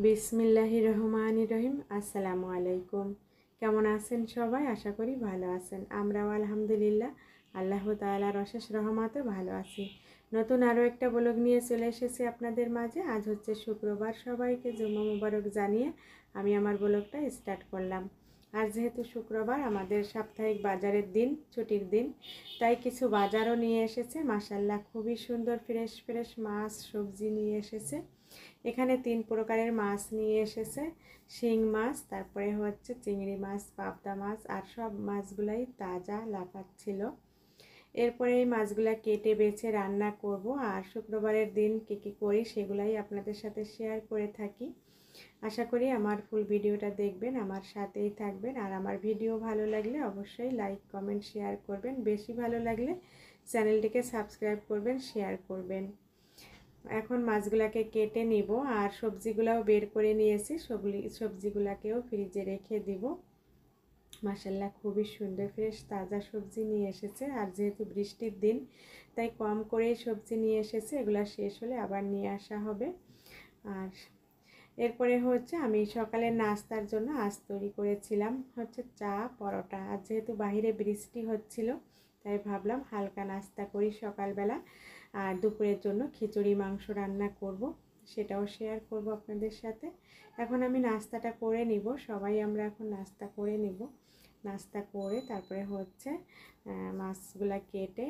বিসমিল্লাহির রহমানির রহিম। আসসালামু আলাইকুম। কেমন আছেন সবাই? আশা করি ভালো আছেন। আমরাও আলহামদুলিল্লাহ আল্লাহ তাআলার অশেষ রহমতে ভালো আছি। নতুন আরও একটা ব্লগ নিয়ে চলে এসেছি আপনাদের মাঝে। আজ হচ্ছে শুক্রবার, সবাইকে জুমা মুবারক জানিয়ে আমি আমার ব্লগটা স্টার্ট করলাম। আজ যেহেতু শুক্রবার, আমাদের সাপ্তাহিক বাজারের দিন, ছুটির দিন, তাই কিছু বাজারও নিয়ে এসেছে। মাশাআল্লাহ খুবই সুন্দর ফ্রেশ ফ্রেশ মাছ সবজি নিয়ে এসেছে। এখানে 3 প্রকারের মাছ নিয়ে এসেছে। শিং মাছ, তারপরে হচ্ছে চিংড়ি মাছ, পাবদা মাছ, আর সব মাছগুলাই তাজা লাফাচ্ছিল। এরপরে এই মাছগুলা কেটে বেছে রান্না করব। আর শুক্রবারের দিন কী করি সেগুলাই আপনাদের সাথে শেয়ার করে থাকি। আশা করি আমার ফুল ভিডিওটা দেখবেন, আমার সাথেই থাকবেন। আর আমার ভিডিও ভালো লাগলে অবশ্যই লাইক কমেন্ট শেয়ার করবেন। বেশি ভালো লাগলে চ্যানেলটিকে সাবস্ক্রাইব করবেন, শেয়ার করবেন। এখন মাছগুলাকে কেটে নিব আর সবজিগুলাও বের করে নিয়েছি। সবজিগুলাকেও ফ্রিজে রেখে দিব। মাশাআল্লাহ খুবই সুন্দর ফ্রেশ তাজা সবজি নিয়ে এসেছে। আর যেহেতু বৃষ্টির দিন, তাই কম করেই সবজি নিয়ে এসেছে। এগুলা শেষ হলে আবার নিয়ে আসা হবে। আর এরপরে হচ্ছে আমি সকালের নাস্তার জন্য আজ তৈরি করেছিলাম হচ্ছে চা পরোটা। আর যেহেতু বাইরে বৃষ্টি হচ্ছিল, তাই ভাবলাম হালকা নাস্তা করি সকালবেলা। আর দুপুরের জন্য খিচুড়ি মাংস রান্না করব, সেটাও শেয়ার করব আপনাদের সাথে। এখন আমি নাস্তাটা করে নিব। সবাই আমরা এখন নাস্তা করে নিব। নাস্তা করে তারপরে হচ্ছে মাছগুলা কেটে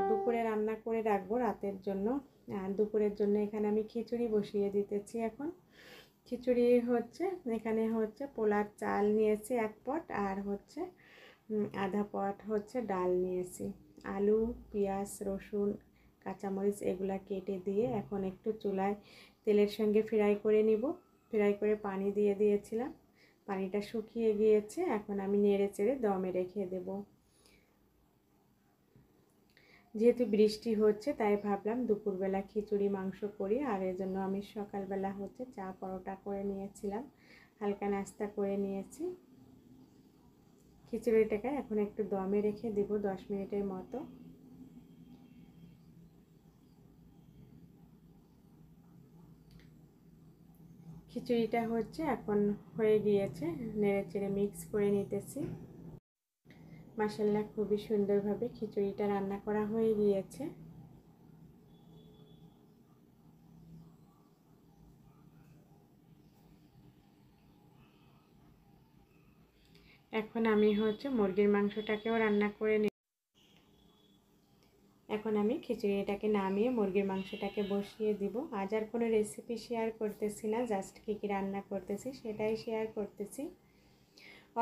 দুপুরে রান্না করে রাখবো রাতের জন্য। আর দুপুরের জন্য এখানে আমি খিচুড়ি বসিয়ে দিতেছি। এখন খিচুড়ি হচ্ছে এখানে হচ্ছে পোলার চাল নিয়েছি 1 পট, আর হচ্ছে আধা পট হচ্ছে ডাল নিয়েছি। আলু, পেঁয়াজ, রসুন, কাঁচামরিচ এগুলা কেটে দিয়ে এখন একটু চুলায় তেলের সঙ্গে ফ্রাই করে নিব। ফ্রাই করে পানি দিয়ে দিয়েছিলাম, পানিটা শুকিয়ে গিয়েছে। এখন আমি নেড়ে চেড়ে দমে রেখে দেব। যেহেতু বৃষ্টি হচ্ছে, তাই ভাবলাম দুপুরবেলা খিচুড়ি মাংস করি। আর এজন্য আমি সকালবেলা হচ্ছে চা পরোটা করে নিয়েছিলাম, হালকা নাস্তা করে নিয়েছি। খিচুড়িটাকে এখন একটু দমে রেখে দিব 10 মিনিটের মতো। খিচুড়িটা হচ্ছে এখন হয়ে গিয়েছে, নেড়ে চেড়ে মিক্স করে নিতেছি। মাশাআল্লাহ খুবই সুন্দরভাবে খিচুড়িটা রান্না করা হয়ে গিয়েছে। এখন আমি হচ্ছে মুরগির মাংসটাকেও রান্না করে নিই। এখন আমি খিচুড়িটাকে নামিয়ে মুরগির মাংসটাকে বসিয়ে দিব। আজ আর কোনো রেসিপি শেয়ার করতেছি না, জাস্ট কী রান্না করতেছি সেটাই শেয়ার করতেছি।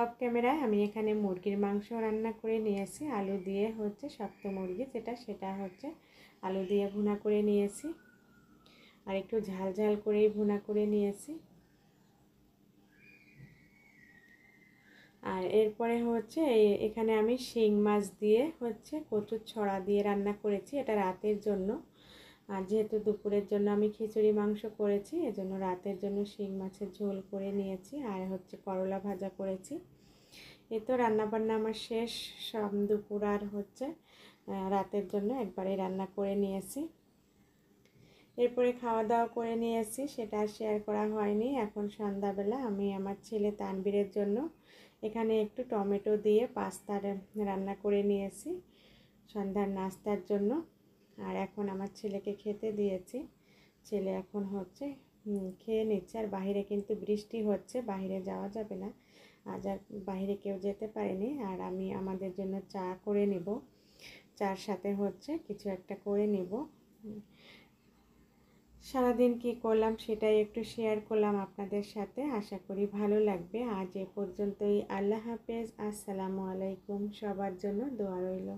অফ ক্যামেরায় আমি এখানে মুরগির মাংস রান্না করে নিয়েছি। আলু দিয়ে হচ্ছে শক্ত মুরগি সেটা হচ্ছে আলু দিয়ে ভুনা করে নিয়েছি। আর একটু ঝাল ঝাল করেই ভুনা করে নিয়েছি। আর এরপরে হচ্ছে এখানে আমি শিং মাছ দিয়ে হচ্ছে কচুর ছড়া দিয়ে রান্না করেছি, এটা রাতের জন্য। আর যেহেতু দুপুরের জন্য আমি খিচুড়ি মাংস করেছি, এজন্য রাতের জন্য শিং মাছের ঝোল করে নিয়েছি। আর হচ্ছে করলা ভাজা করেছি। এই তো রান্নাবান্না আমার শেষ। সব দুপুর আর হচ্ছে রাতের জন্য একবারেই রান্না করে নিয়েছি। এরপরে খাওয়া দাওয়া করে নিয়েছি, সেটা আর শেয়ার করা হয়নি। এখন সন্ধ্যাবেলা আমি আমার ছেলে তানবীরের জন্য এখানে একটু টমেটো দিয়ে পাস্তা রান্না করে নিয়েছি সন্ধ্যার নাস্তার জন্য। আর এখন আমার ছেলেকে খেতে দিয়েছি। ছেলে এখন হচ্ছে খেয়ে নিচ্ছে। আর বাইরে কিন্তু বৃষ্টি হচ্ছে, বাইরে যাওয়া যাবে না, আজ আর বাইরে কেউ যেতে পারেনি। আর আমি আমাদের জন্য চা করে নিব, চার সাথে হচ্ছে কিছু একটা করে নিব। সারাদিন কি করলাম সেটাই একটু শেয়ার করলাম আপনাদের সাথে। আশা করি ভালো লাগবে। আজ এ পর্যন্তই। আল্লাহ হাফেজ। আসসালামু আলাইকুম। সবার জন্য দোয়া রইল।